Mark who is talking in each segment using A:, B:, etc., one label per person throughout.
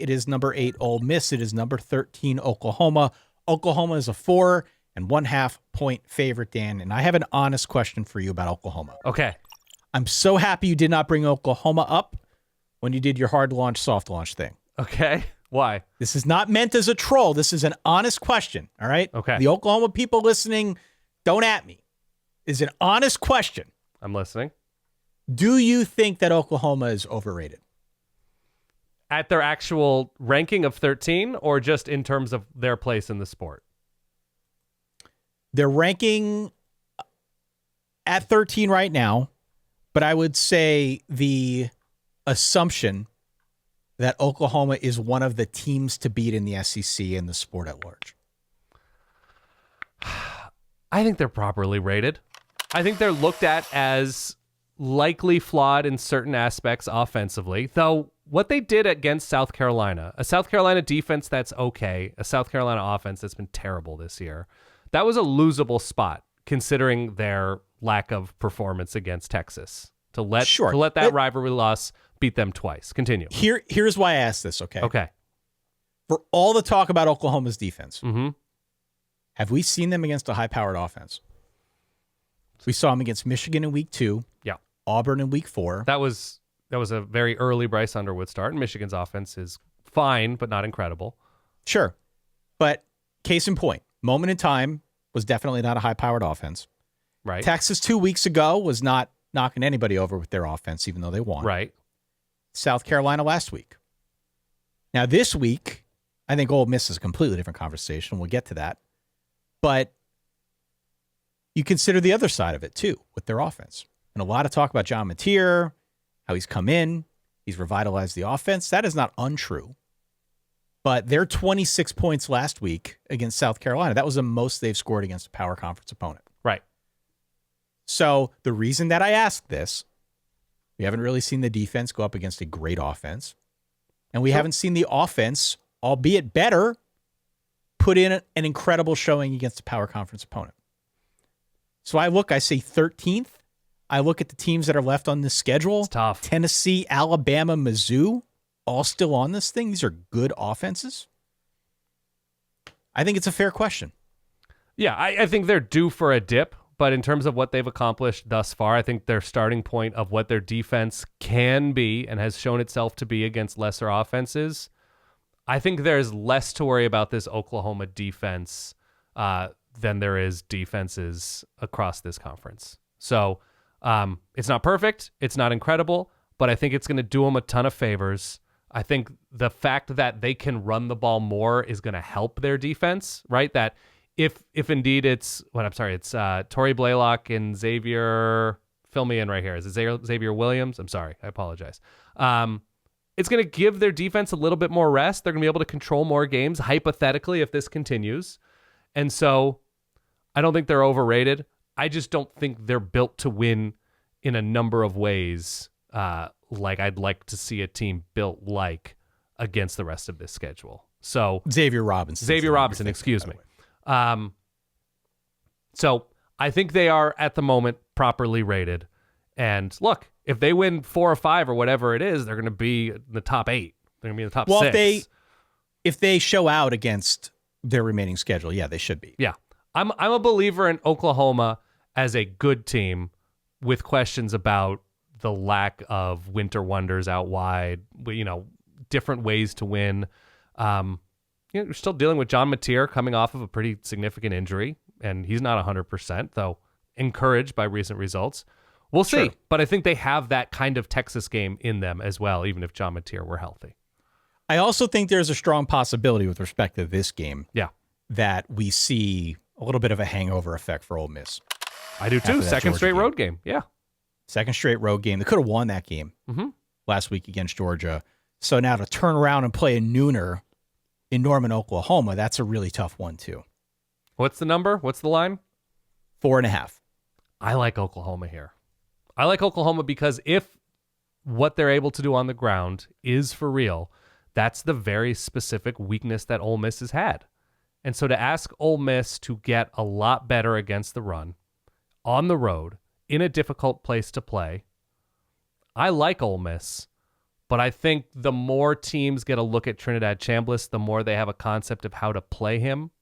A: It is number 8, Ole Miss. It is number 13, Oklahoma. Oklahoma is a 4.5 point favorite, Dan. And I have an honest question for you about Oklahoma.
B: Okay.
A: I'm so happy you did not bring Oklahoma up when you did your hard launch, soft launch thing.
B: Okay. Why?
A: This is not meant as a troll. This is an honest question. All right.
B: Okay.
A: The Oklahoma people listening, don't at me. Is an honest question.
B: I'm listening.
A: Do you think that Oklahoma is overrated?
B: At their actual ranking of 13 or just in terms of their place in the sport?
A: They're ranking at 13 right now, but I would say the assumption that Oklahoma is one of the teams to beat in the SEC and the sport at large.
B: I think they're properly rated. I think they're looked at as likely flawed in certain aspects offensively, though what they did against South Carolina, a South Carolina defense that's okay, a South Carolina offense that's been terrible this year, that was a losable spot considering their lack of performance against Texas. To let that rivalry loss beat them twice. Continue.
A: Here's why I asked this, okay?
B: Okay.
A: For all the talk about Oklahoma's defense,
B: Mm-hmm.
A: have we seen them against a high-powered offense? We saw them against Michigan in week 2.
B: Yeah.
A: Auburn in week 4.
B: That was a very early Bryce Underwood start, and Michigan's offense is fine, but not incredible.
A: Sure. But case in point, moment in time was definitely not a high-powered offense.
B: Right.
A: Texas 2 weeks ago was not knocking anybody over with their offense, even though they won.
B: Right.
A: South Carolina last week. Now, this week, I think Ole Miss is a completely different conversation. We'll get to that. But you consider the other side of it, too, with their offense. And a lot of talk about John Mateer, how he's come in, he's revitalized the offense. That is not untrue. But their 26 points last week against South Carolina, that was the most they've scored against a power conference opponent.
B: Right.
A: So the reason that I ask this, we haven't really seen the defense go up against a great offense. And we haven't seen the offense, albeit better, put in an incredible showing against a power conference opponent. So I say 13th. I look at the teams that are left on this schedule.
B: It's tough.
A: Tennessee, Alabama, Mizzou, all still on this thing. These are good offenses. I think it's a fair question.
B: Yeah, I think they're due for a dip, but in terms of what they've accomplished thus far, I think their starting point of what their defense can be and has shown itself to be against lesser offenses, I think there's less to worry about this Oklahoma defense than there is defenses across this conference. So it's not perfect. It's not incredible, but I think it's going to do them a ton of favors. I think the fact that they can run the ball more is going to help their defense, right? That if indeed it's Torrey Blaylock and Xavier, fill me in right here. Is it Xavier Williams? I'm sorry. I apologize. It's going to give their defense a little bit more rest. They're going to be able to control more games, hypothetically, if this continues. And so I don't think they're overrated. I just don't think they're built to win in a number of ways like I'd like to see a team built like against the rest of this schedule. So
A: Xavier Robinson,
B: excuse me. So I think they are at the moment properly rated. And look, if they win 4 or 5 or whatever it is, they're going to be in the top 8. They're going to be in the top 6.
A: If they show out against their remaining schedule, yeah, they should be.
B: Yeah. I'm a believer in Oklahoma as a good team with questions about the lack of winter wonders out wide, different ways to win. You're still dealing with John Mateer coming off of a pretty significant injury, and he's not 100%, though encouraged by recent results. We'll see,
A: Sure.
B: But I think they have that kind of Texas game in them as well, even if John Mateer were healthy.
A: I also think there's a strong possibility with respect to this game that we see a little bit of a hangover effect for Ole Miss.
B: I do too. Second straight road game. Yeah.
A: Second straight road game. They could have won that game last week against Georgia. So now to turn around and play a nooner in Norman, Oklahoma, that's a really tough one too.
B: What's the number? What's the line?
A: 4.5.
B: I like Oklahoma here. I like Oklahoma because if what they're able to do on the ground is for real, that's the very specific weakness that Ole Miss has had. And so to ask Ole Miss to get a lot better against the run on the road in a difficult place to play, I like Ole Miss, But I think the more teams get a look at Trinidad Chambliss, the more they have a concept of how to play him.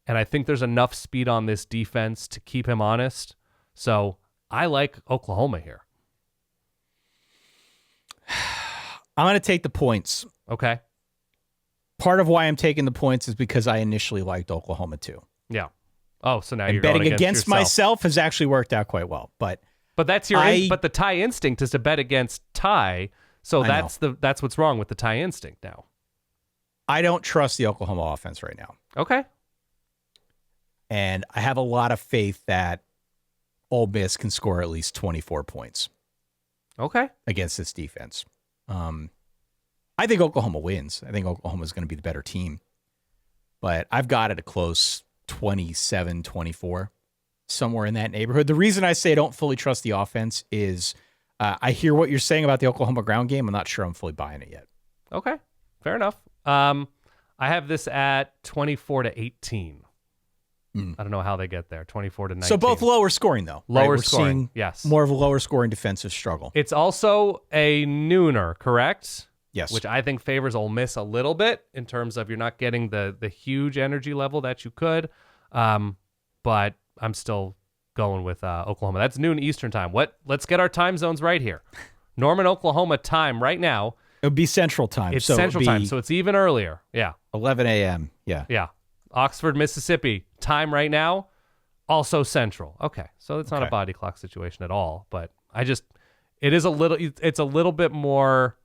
B: And I think there's enough speed on this defense to keep him honest. So I like Oklahoma here.
A: I'm going to take the points.
B: Okay.
A: Part of why I'm taking the points is because I initially liked Oklahoma too.
B: Yeah. Oh, so now
A: and
B: you're
A: betting
B: going
A: against
B: yourself.
A: myself has actually worked out quite well. But
B: that's but the Ty instinct is to bet against Ty. So that's what's wrong with the Ty instinct now.
A: I don't trust the Oklahoma offense right now.
B: Okay.
A: And I have a lot of faith that Ole Miss can score at least 24 points.
B: Okay.
A: Against this defense. I think Oklahoma wins. I think Oklahoma is going to be the better team. But I've got it a close 27-24, somewhere in that neighborhood. The reason I say I don't fully trust the offense is I hear what you're saying about the Oklahoma ground game. I'm not sure I'm fully buying it yet.
B: Okay. Fair enough. I have this at 24-18. I don't know how they get there. 24-19.
A: So both lower scoring, though.
B: Lower
A: right?
B: scoring, yes.
A: More of a lower scoring defensive struggle.
B: It's also a nooner, correct?
A: Yes.
B: Which I think favors Ole Miss a little bit in terms of you're not getting the huge energy level that you could. But I'm still going with Oklahoma. That's noon Eastern time. Let's get our time zones right here. Norman, Oklahoma time right now.
A: It would be Central time.
B: It's Central time, so it's even earlier. Yeah.
A: 11 a.m. Yeah.
B: Yeah. Oxford, Mississippi, time right now, also Central. Okay, so it's not a body clock situation at all, but it's a little bit more,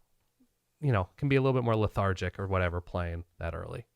B: can be a little bit more lethargic or whatever playing that early.